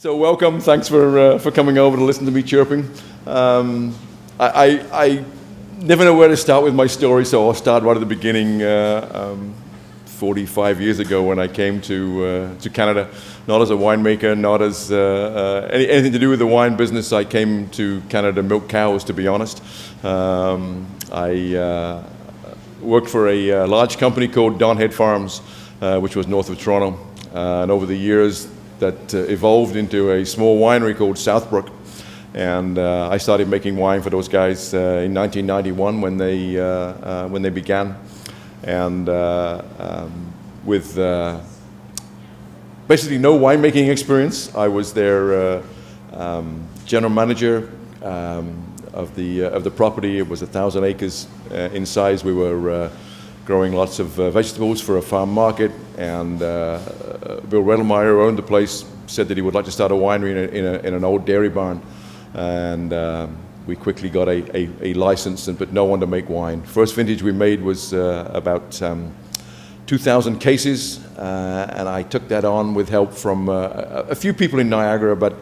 So welcome. Thanks for coming over to listen to me chirping. I never know where to start with my story, so I'll start right at the beginning. 45 years ago, when I came to Canada, not as a winemaker, not as anything to do with the wine business. I came to Canada to milk cows, to be honest. I worked for a large company called Barnett Farms, which was north of Toronto, and over the years that evolved into a small winery called Southbrook. And I started making wine for those guys in 1991 when they began. And with basically no winemaking experience, I was their general manager of the property. It was 1,000 acres in size. We were growing lots of vegetables for a farm market, and Bill Redelmeyer, who owned the place, said that he would like to start a winery in an old dairy barn, and we quickly got a license, but no one to make wine. First vintage we made was about 2,000 cases, and I took that on with help from a few people in Niagara, but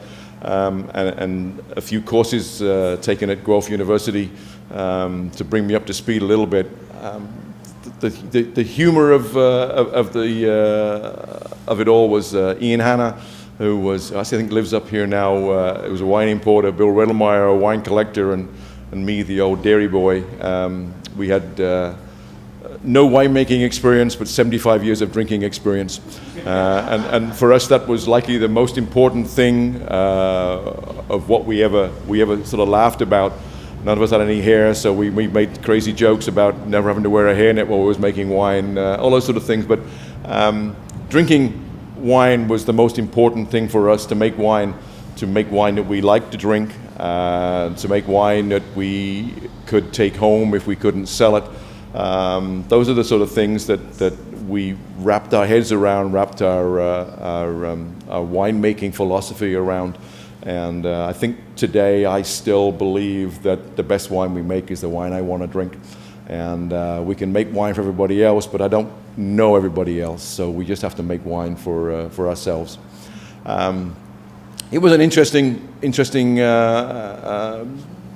and a few courses taken at Guelph University to bring me up to speed a little bit. The humor of it all was Ian Hanna, who was, I think, lives up here now. It was a wine importer, Bill Redelmeyer, a wine collector, and me, the old dairy boy. We had no winemaking experience, but 75 years of drinking experience. And for us, that was likely the most important thing of what we ever sort of laughed about. None of us had any hair, so we made crazy jokes about never having to wear a hairnet while we was making wine, all those sort of things. But drinking wine was the most important thing for us, to make wine that we liked to drink, to make wine that we could take home if we couldn't sell it. Those are the sort of things that we wrapped our heads around, wrapped our winemaking philosophy around. And I think today I still believe that the best wine we make is the wine I want to drink. And we can make wine for everybody else, but I don't know everybody else, so we just have to make wine for ourselves. It was an interesting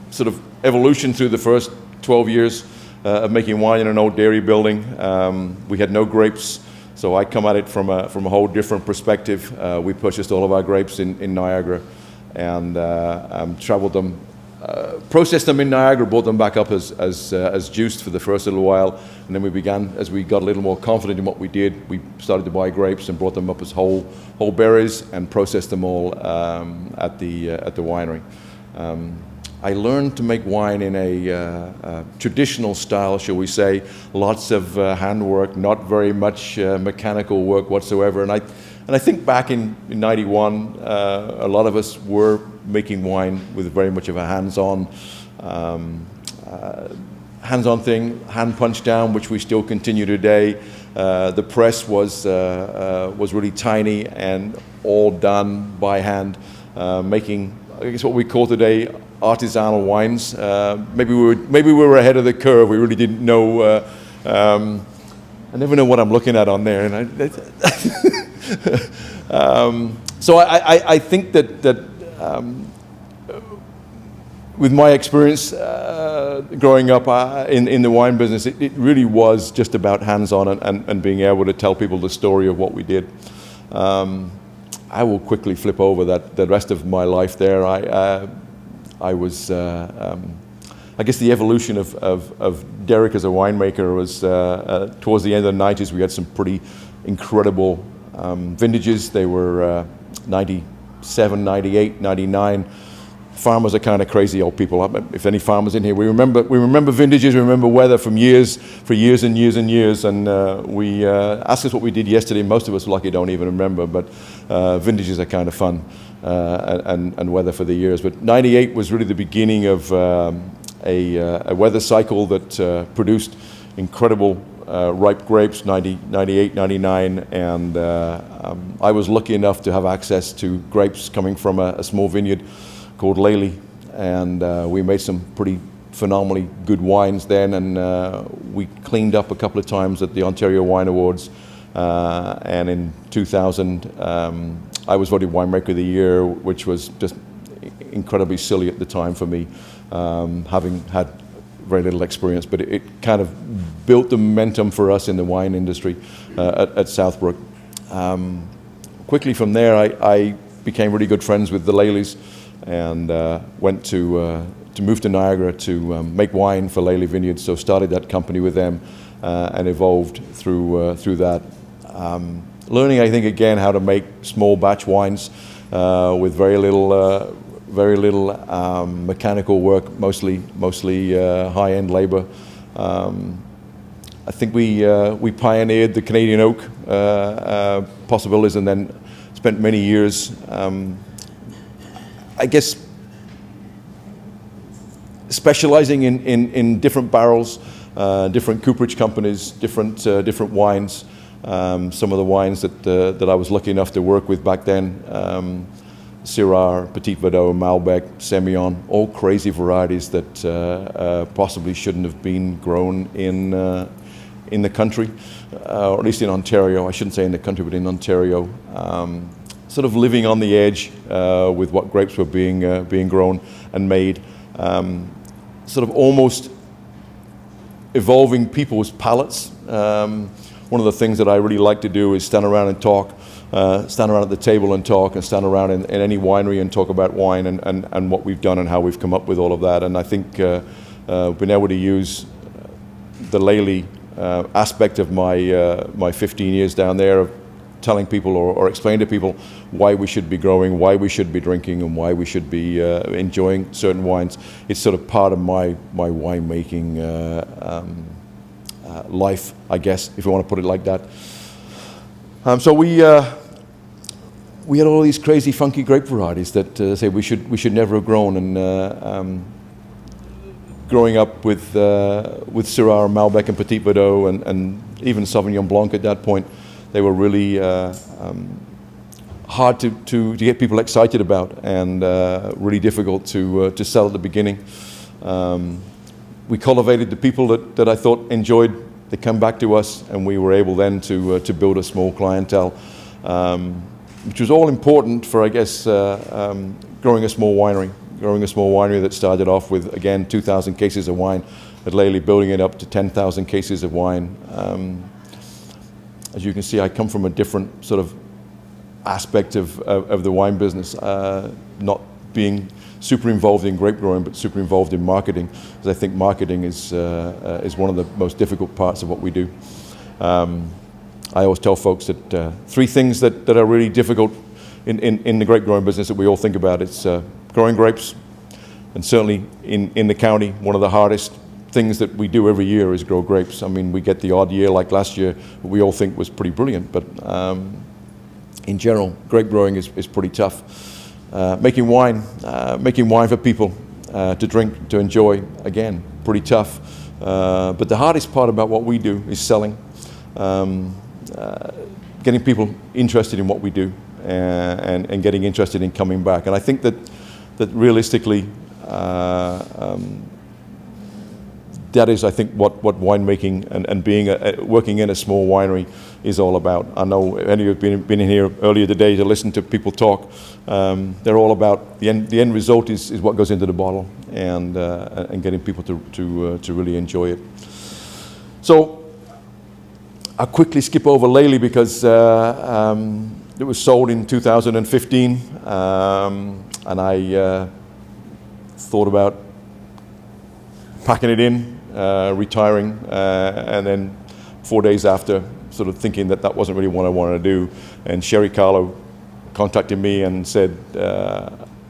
sort of evolution through the first 12 years of making wine in an old dairy building. We had no grapes, so I come at it from a whole different perspective. We purchased all of our grapes in Niagara, and traveled them, processed them in Niagara, brought them back up as juiced for the first little while, and then we began, as we got a little more confident in what we did, we started to buy grapes and brought them up as whole berries and processed them all at the winery. I learned to make wine in a traditional style, shall we say, lots of handwork, not very much mechanical work whatsoever. And I think back in 91, a lot of us were making wine with very much of a hands-on thing, hand punch down, which we still continue today. The press was really tiny and all done by hand, making, I guess, what we call today artisanal wines. Maybe we were ahead of the curve. We really didn't know. I never know what I'm looking at on there, and so I think that with my experience growing up in the wine business, it really was just about hands-on and being able to tell people the story of what we did. I will quickly flip over the rest of my life there. I was, I guess the evolution of Derek as a winemaker was towards the end of the 90s. We had some pretty incredible vintages. They were 97, 98, 99. Farmers are kind of crazy old people. If any farmers in here, we remember vintages, we remember weather for years and years and years. And we ask us what we did yesterday. Most of us lucky don't even remember, but vintages are kind of fun, and weather for the years. But 98 was really the beginning of a weather cycle that produced incredible ripe grapes, 90, 98, 99, and I was lucky enough to have access to grapes coming from a small vineyard called Lely, and we made some pretty phenomenally good wines then, and we cleaned up a couple of times at the Ontario Wine Awards, and in 2000 I was voted Winemaker of the Year, which was just incredibly silly at the time for me, having had very little experience, but it kind of built the momentum for us in the wine industry at Southbrook. Quickly from there, I became really good friends with the Lely's, and went to move to Niagara to make wine for Lely Vineyards. So started that company with them, and evolved through that. Learning, I think, again, how to make small batch wines with very little mechanical work, mostly high-end labor. I think we pioneered the Canadian oak possibilities, and then spent many years, I guess, specializing in different barrels, different cooperage companies, different wines. Some of the wines that I was lucky enough to work with back then, Syrah, Petit Verdot, Malbec, Semillon, all crazy varieties that possibly shouldn't have been grown in the country, or at least in Ontario. I shouldn't say in the country, but in Ontario. Sort of living on the edge with what grapes were being grown and made. Sort of almost evolving people's palates. One of the things that I really like to do is stand around and talk, stand around at the table and talk, and stand around in any winery and talk about wine and what we've done and how we've come up with all of that. And I think being able to use the Lely aspect of my 15 years down there of telling people or explaining to people why we should be growing, why we should be drinking, and why we should be enjoying certain wines. It's sort of part of my winemaking life, I guess, if you want to put it like that. So we had all these crazy, funky grape varieties that say we should never have grown. And growing up with Syrah, Malbec, and Petit Verdot, and even Sauvignon Blanc at that point, they were really hard to get people excited about, and really difficult to sell at the beginning. We cultivated the people that I thought enjoyed. They come back to us, and we were able then to build a small clientele, which was all important for, I guess, growing a small winery. Growing a small winery that started off with, again, 2,000 cases of wine at Lely, building it up to 10,000 cases of wine. As you can see, I come from a different sort of aspect of the wine business, not being super involved in grape growing, but super involved in marketing, because I think marketing is one of the most difficult parts of what we do. I always tell folks that three things that are really difficult in the grape growing business that we all think about. It's growing grapes, and certainly in the county, one of the hardest things that we do every year is grow grapes. I mean, we get the odd year like last year, we all think was pretty brilliant, but in general, grape growing is pretty tough. Making wine for people to drink, to enjoy, again, pretty tough. But the hardest part about what we do is selling, getting people interested in what we do, and getting interested in coming back. And I think that realistically, that is, I think, what winemaking and being working in a small winery is all about. I know any of you have been in here earlier today to listen to people talk. They're all about the end result is what goes into the bottle, and getting people to really enjoy it. So I'll quickly skip over Lely because it was sold in 2015, and I thought about packing it in, retiring, and then 4 days after, sort of thinking that wasn't really what I wanted to do. And Sherry Karlo contacted me and said,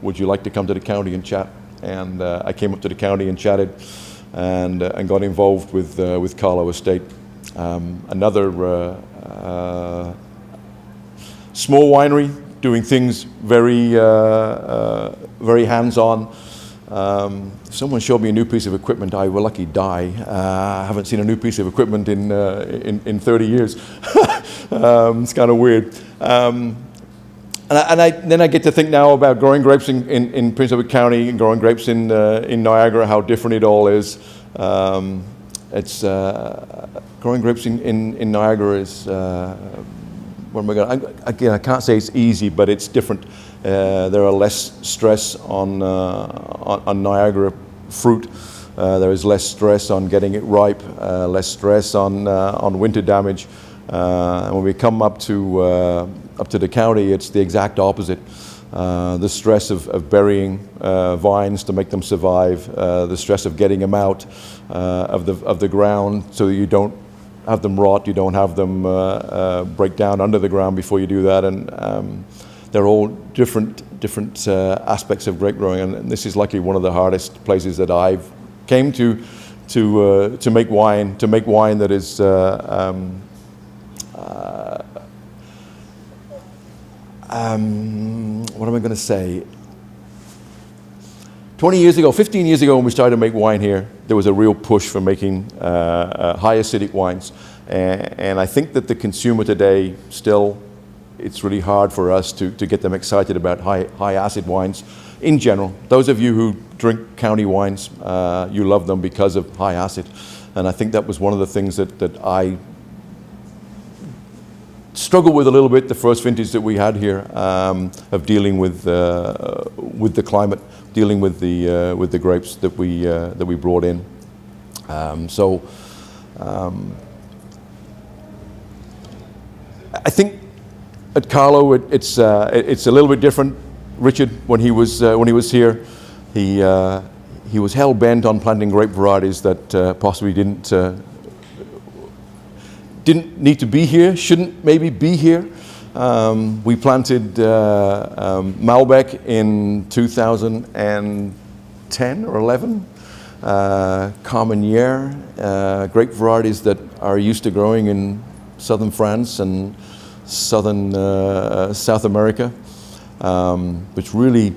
would you like to come to the county and chat? And I came up to the county and chatted, and got involved with Karlo Estate. Another small winery, doing things very hands-on. If someone showed me a new piece of equipment, I will lucky die. I haven't seen a new piece of equipment in 30 years. It's kind of weird. Then I get to think now about growing grapes in Prince Edward County and growing grapes in Niagara, how different it all is. It's growing grapes in Niagara is what am I going to, again, I can't say it's easy, but it's different. There are less stress on Niagara fruit. There is less stress on getting it ripe, less stress on winter damage. And when we come up to the county, it's the exact opposite. The stress of burying vines to make them survive, the stress of getting them out of the ground so that you don't have them rot, you don't have them break down under the ground before you do that, and they're all different aspects of grape growing, and this is likely one of the hardest places that I've came to make wine that is what am I going to say? 20 years ago, 15 years ago when we started to make wine here, there was a real push for making high acidic wines. And I think that the consumer today still, it's really hard for us to get them excited about high acid wines in general. Those of you who drink county wines, you love them because of high acid. And I think that was one of the things that I struggled with a little bit the first vintage that we had here, of dealing with the climate, dealing with the grapes that we brought in. I think at Karlo it's a little bit different. Richard, when he was here, he was hell bent on planting grape varieties that possibly didn't need to be here, shouldn't maybe be here. We planted Malbec in 2010 or 11, Carmenere, grape varieties that are used to growing in southern France and southern South America, which really,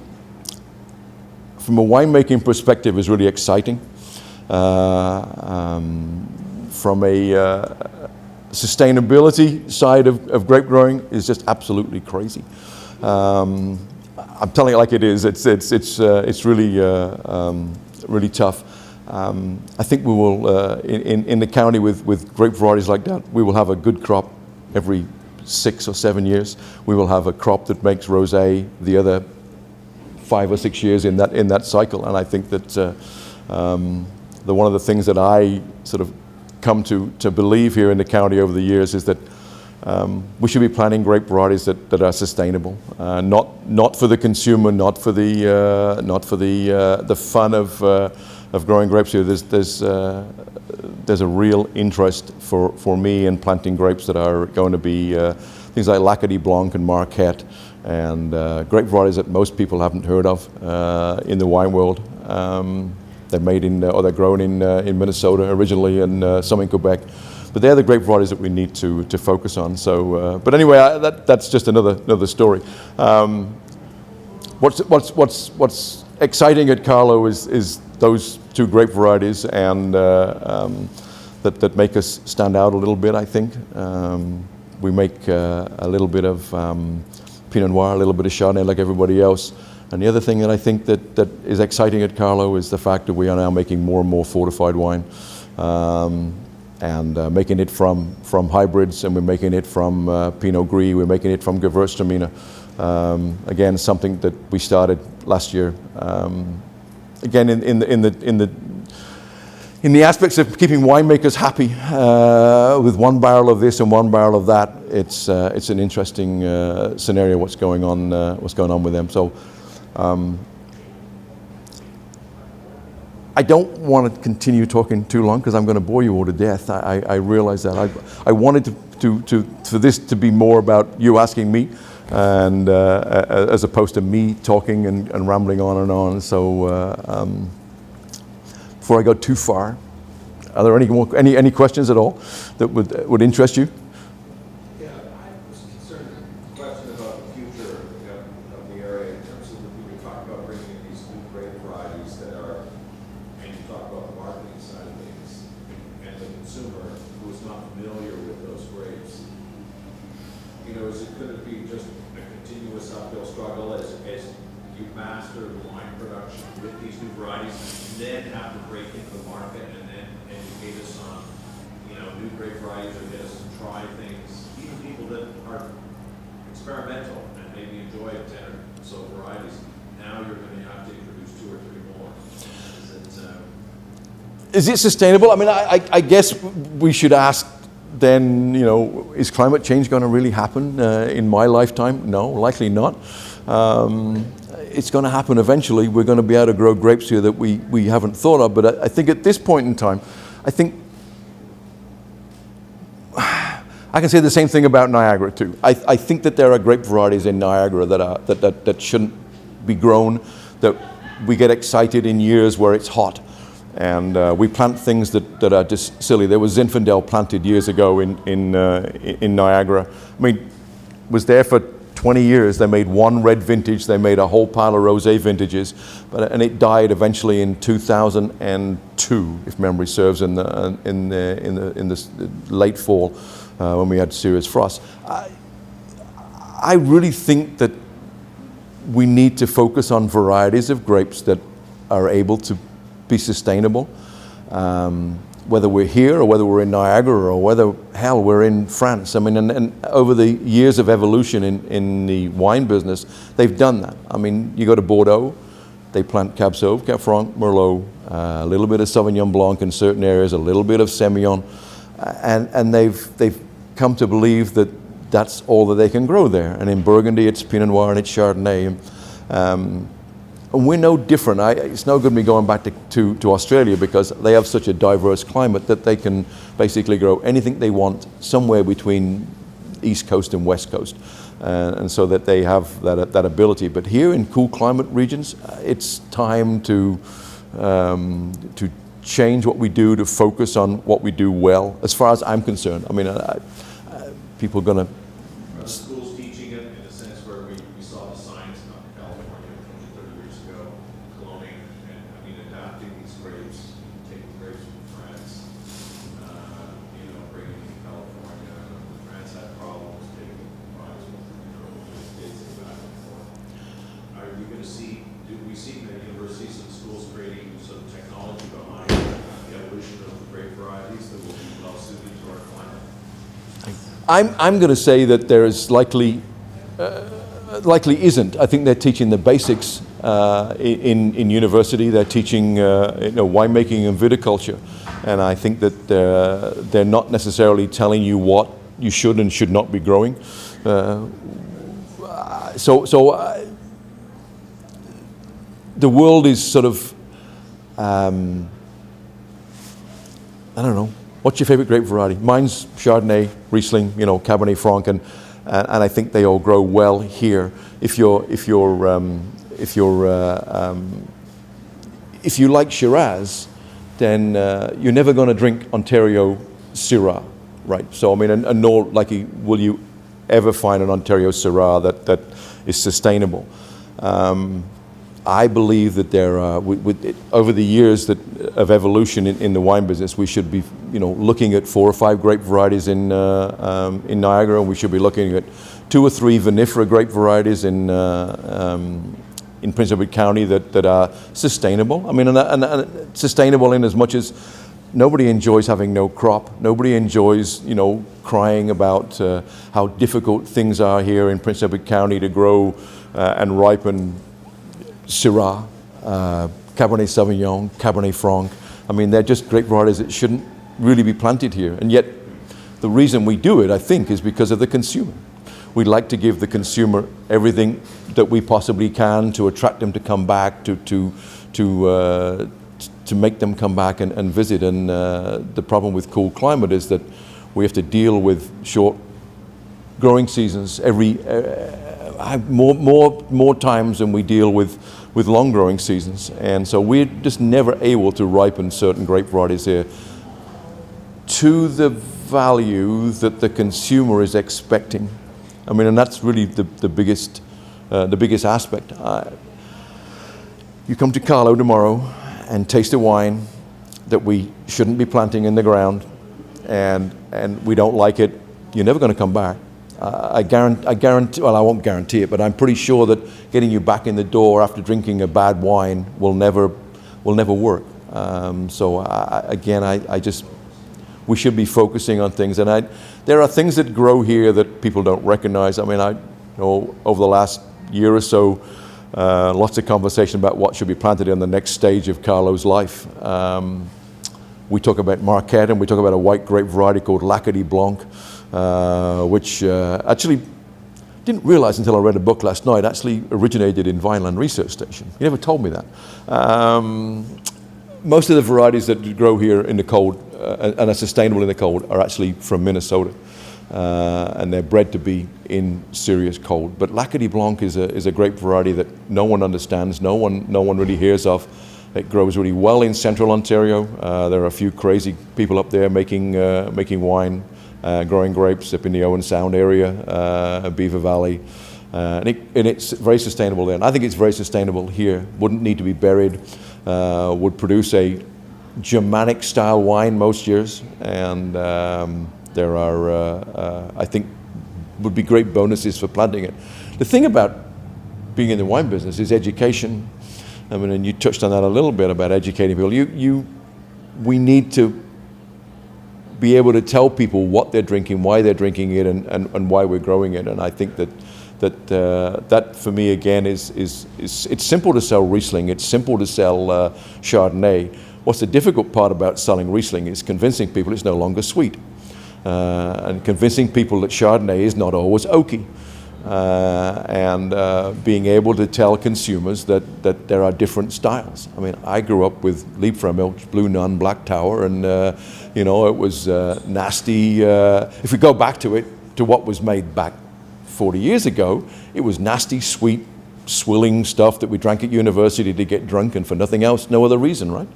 from a winemaking perspective, is really exciting. From a sustainability side of grape growing is just absolutely crazy. I'm telling it like it is. It's really really tough. I think we will in the county with grape varieties like that, we will have a good crop every 6 or 7 years. We will have a crop that makes rosé the other 5 or 6 years in that cycle. And I think that one of the things that I sort of come to believe here in the county over the years is that we should be planting grape varieties that are sustainable, not for the consumer, not for the fun of growing grapes here. There's a real interest for me in planting grapes that are going to be things like Lacadie Blanc and Marquette, and grape varieties that most people haven't heard of in the wine world. They're made or they're grown in Minnesota originally, and some in Quebec. But they're the grape varieties that we need to focus on. So, but anyway, that's just another story. What's exciting at Karlo is those 2 grape varieties, and that make us stand out a little bit. I think we make a little bit of Pinot Noir, a little bit of Chardonnay, like everybody else. And the other thing that I think that is exciting at Karlo is the fact that we are now making more and more fortified wine, and making it from hybrids, and we're making it from Pinot Gris, we're making it from Gewürztraminer. Again, something that we started last year. Again, in the aspects of keeping winemakers happy with 1 barrel of this and 1 barrel of that, it's an interesting scenario. What's going on with them? So. I don't want to continue talking too long because I'm going to bore you all to death. I realize that. I wanted for this to be more about you asking me, and as opposed to me talking and rambling on and on. So before I go too far, are there any questions at all that would interest you? new grape varieties or get us to try things. Even people that are experimental and maybe enjoy 10 or so varieties, now you're going to have to introduce 2 or 3 more. Is it sustainable? I mean, I guess we should ask then, is climate change going to really happen in my lifetime? No, likely not. It's going to happen eventually. We're going to be able to grow grapes here that we haven't thought of. But I think at this point in time, I think I can say the same thing about Niagara too. I think that there are grape varieties in Niagara that shouldn't be grown, that we get excited in years where it's hot. And we plant things that are just silly. There was Zinfandel planted years ago in Niagara. I mean, was there for 20 years. They made one red vintage. They made a whole pile of rosé vintages, and it died eventually in 2002, if memory serves, in the late fall when we had serious frost. I really think that we need to focus on varieties of grapes that are able to be sustainable, whether we're here or whether we're in Niagara or whether, hell, we're in France. I mean, and over the years of evolution in the wine business, they've done that. I mean, you go to Bordeaux, they plant Cab Sauv, Cab Franc, Merlot, a little bit of Sauvignon Blanc in certain areas, a little bit of Semillon, and they've come to believe that that's all that they can grow there. And in Burgundy, it's Pinot Noir and it's Chardonnay. And we're no different. It's no good me going back to Australia, because they have such a diverse climate that they can basically grow anything they want somewhere between East Coast and West Coast. And so that they have that ability. But here in cool climate regions, it's time to change what we do, to focus on what we do well, as far as I'm concerned. I mean, people are going to... Schools teaching it in a sense where we saw the science in California 20, 30 years ago, cloning and adapting these grapes, taking grapes from France, bringing them to California. France had problems taking vines from the States and back and forth. Are we going to see, do we see the universities and schools creating some technology behind the evolution of the grape varieties that will be well suited to our climate? I'm going to say that there is likely isn't. I think they're teaching the basics in university. They're teaching winemaking and viticulture, and I think that they're not necessarily telling you what you should and should not be growing. The world is sort of I don't know. What's your favorite grape variety? Mine's Chardonnay, Riesling, Cabernet Franc, and I think they all grow well here. If you like Shiraz, then you're never going to drink Ontario Syrah, right? So I mean, and nor will you ever find an Ontario Syrah that is sustainable. I believe that there are, over the years of evolution in the wine business, we should be, looking at 4 or 5 grape varieties in Niagara, and we should be looking at 2 or 3 vinifera grape varieties in Prince Edward County that are sustainable. I mean, and sustainable in as much as nobody enjoys having no crop. Nobody enjoys, crying about how difficult things are here in Prince Edward County to grow and ripen Syrah, Cabernet Sauvignon, Cabernet Franc. I mean, they're just grape varieties that shouldn't really be planted here. And yet, the reason we do it, I think, is because of the consumer. We like to give the consumer everything that we possibly can to attract them to come back, to make them come back and visit. And the problem with cool climate is that we have to deal with short growing seasons more times than we deal with long growing seasons, and so we're just never able to ripen certain grape varieties here to the value that the consumer is expecting. I mean, and that's really the biggest aspect. You come to Karlo tomorrow and taste a wine that we shouldn't be planting in the ground, and we don't like it, you're never going to come back. I guarantee, well, I won't guarantee it, but I'm pretty sure that getting you back in the door after drinking a bad wine will never work. So I We should be focusing on things. And there are things that grow here that people don't recognize. I mean, over the last year or so, lots of conversation about what should be planted in the next stage of Karlo's life. We talk about Marquette, and we talk about a white grape variety called Lacadie Blanc, which actually didn't realize until I read a book last night, actually originated in Vineland Research Station. You never told me that. Most of the varieties that grow here in the cold and are sustainable in the cold are actually from Minnesota. And they're bred to be in serious cold. But Lacadie Blanc is a grape variety that no one understands, no one really hears of. It grows really well in central Ontario. There are a few crazy people up there making wine, growing grapes up in the Owen Sound area, Beaver Valley. And it's very sustainable there. And I think it's very sustainable here. Wouldn't need to be buried. Would produce a Germanic style wine most years. And there are, I think, would be great bonuses for planting it. The thing about being in the wine business is education. I mean, and you touched on that a little bit about educating people. We need to be able to tell people what they're drinking, why they're drinking it, and why we're growing it. And I think that for me again is it's simple to sell Riesling. It's simple to sell Chardonnay. What's the difficult part about selling Riesling is convincing people it's no longer sweet. And convincing people that Chardonnay is not always oaky. And being able to tell consumers that there are different styles. I mean, I grew up with Liebfraumilch, Blue Nun, Black Tower, and it was nasty. If we go back to what was made back 40 years ago, it was nasty, sweet, swilling stuff that we drank at university to get drunk and for nothing else, no other reason, right?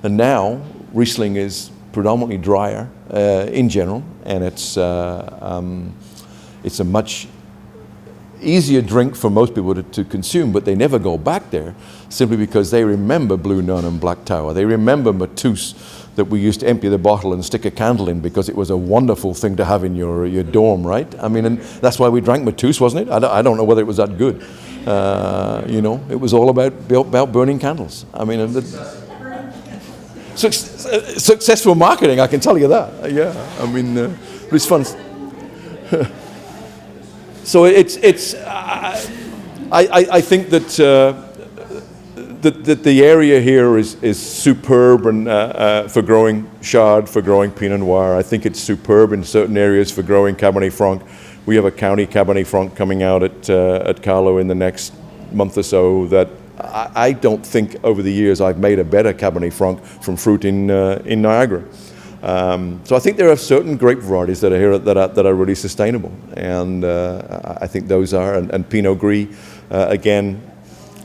And now Riesling is predominantly drier in general, and it's a much easier drink for most people to consume, but they never go back there simply because they remember Blue Nun and Black Tower. They remember Matus that we used to empty the bottle and stick a candle in because it was a wonderful thing to have in your dorm, right? I mean, and that's why we drank Matus, wasn't it? I don't know whether it was that good. It was all about burning candles. I mean, successful marketing, I can tell you that. Yeah, I mean, it's fun. So I think that the area here is superb and for growing Chard, for growing Pinot Noir. I think it's superb in certain areas for growing Cabernet Franc. We have a county Cabernet Franc coming out at Karlo in the next month or so that I don't think over the years I've made a better Cabernet Franc from fruit in Niagara. So I think there are certain grape varieties that are here that are really sustainable, and I think those are. And Pinot Gris, again,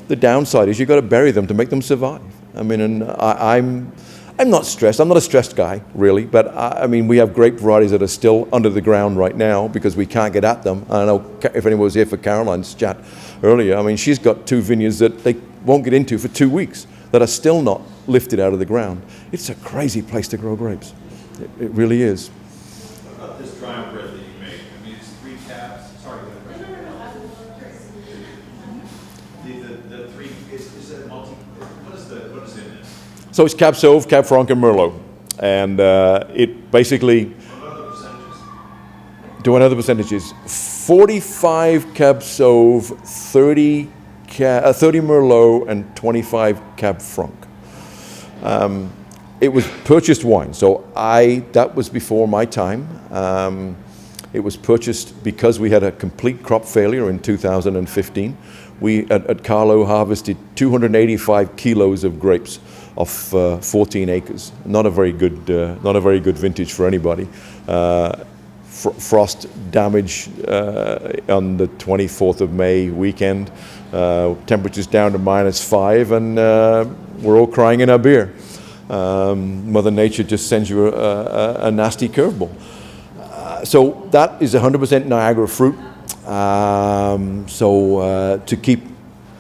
the downside is you've got to bury them to make them survive. I mean, and I'm not stressed. I'm not a stressed guy, really. But I mean, we have grape varieties that are still under the ground right now because we can't get at them. I don't know if anyone was here for Caroline's chat earlier. I mean, she's got 2 vineyards that they won't get into for 2 weeks that are still not lifted out of the ground. It's a crazy place to grow grapes. It really is. What about this dry bread that you make? I mean, it's 3 cabs. It's hard to get the 3 is it multi? What is in this? So it's Cab Sauv, Cab Franc, and Merlot, and it basically. What are the percentages? Doing other percentages: 45 Cab Sauv, 30 Merlot, and 25 Cab Franc. It was purchased wine, so that was before my time. It was purchased because we had a complete crop failure in 2015. We at Karlo harvested 285 kilos of grapes off 14 acres. Not a very good vintage for anybody. Frost damage on the 24th of May weekend. Temperatures down to -5, and we're all crying in our beer. Mother Nature just sends you a nasty curveball. So that is 100% Niagara fruit. To keep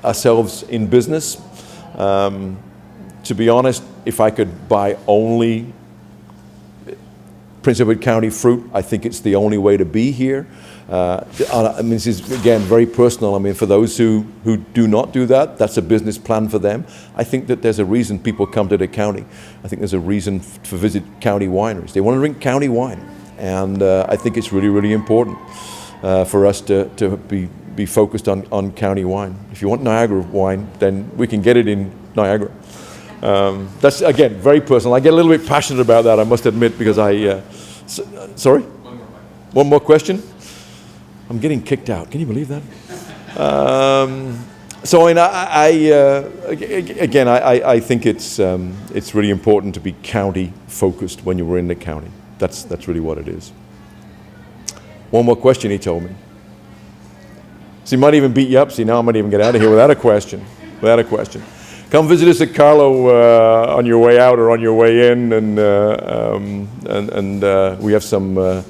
ourselves in business, to be honest, if I could buy only Prince Edward County fruit. I think it's the only way to be here. I mean, this is, again, very personal. I mean, for those who do not do that, that's a business plan for them. I think that there's a reason people come to the county. I think there's a reason to visit county wineries. They want to drink county wine. And I think it's really, really important for us to be focused on county wine. If you want Niagara wine, then we can get it in Niagara. That's, again, very personal. I get a little bit passionate about that, I must admit, because sorry? One more question? I'm getting kicked out. Can you believe that? So I think it's really important to be county focused when you're in the county. That's really what it is. One more question, he told me. So he might even beat you up. See, now I might even get out of here without a question. Come visit us at Karlo on your way out or on your way in, and we have some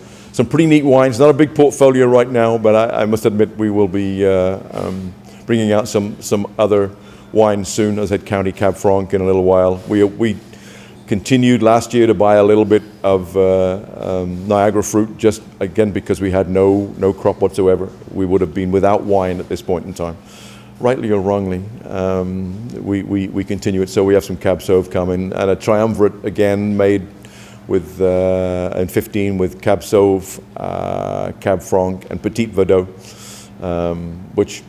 pretty neat wines. Not a big portfolio right now, but I must admit we will be bringing out some other wines soon. As I said, County Cab Franc in a little while. We continued last year to buy a little bit of Niagara fruit, just again because we had no crop whatsoever. We would have been without wine at this point in time. Rightly or wrongly, we continue it. So we have some Cab Sauv coming, and a triumvirate again made with in 15 with Cab Sauv, Cab Franc, and Petit Verdot, which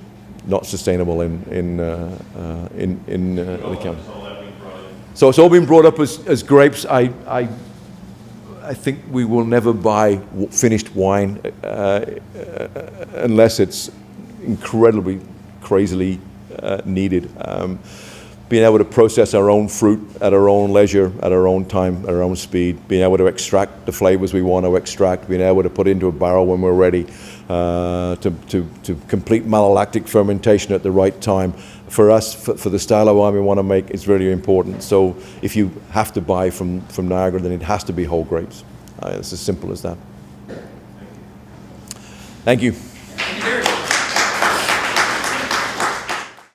not sustainable in the county. So it's all been brought up as grapes. I think we will never buy finished wine unless it's incredibly, crazily needed. Being able to process our own fruit at our own leisure, at our own time, at our own speed, being able to extract the flavors we want to extract, being able to put into a barrel when we're ready, to complete malolactic fermentation at the right time. For us, for the style of wine we want to make, it's really important. So if you have to buy from Niagara, then it has to be whole grapes. It's as simple as that. Thank you.